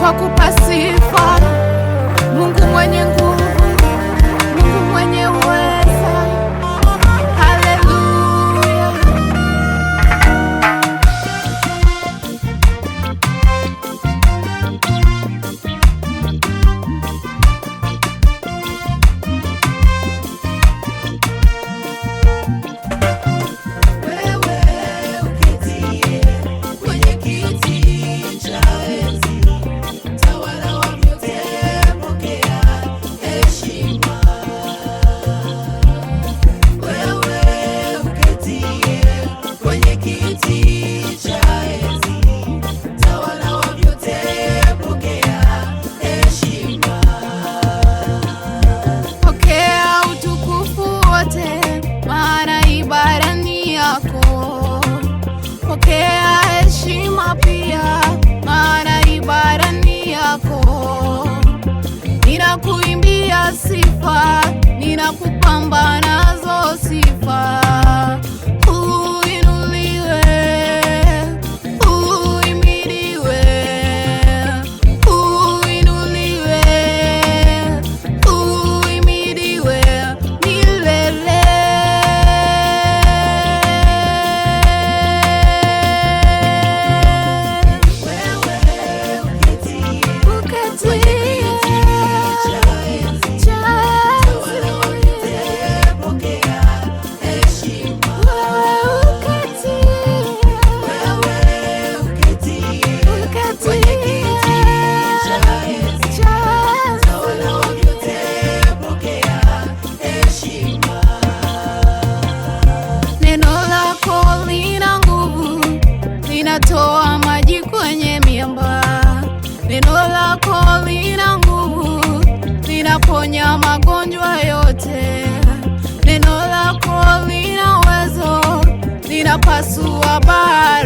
twakupa sifa, Mungu mwenye nguvu, Mungu mwenye uweza. Haleluya. Pokea heshima pia, maana ibada ni yako. Ninakuimbia sifa, ninakupamba nazo sifa. Uinuliwe, uimidiwe, uinuliwe, uimidiwe milele. Linatoa maji kwenye miamba. Neno lako lina nguvu, linaponya magonjwa yote. Neno lako lina uwezo, linapasua bahari.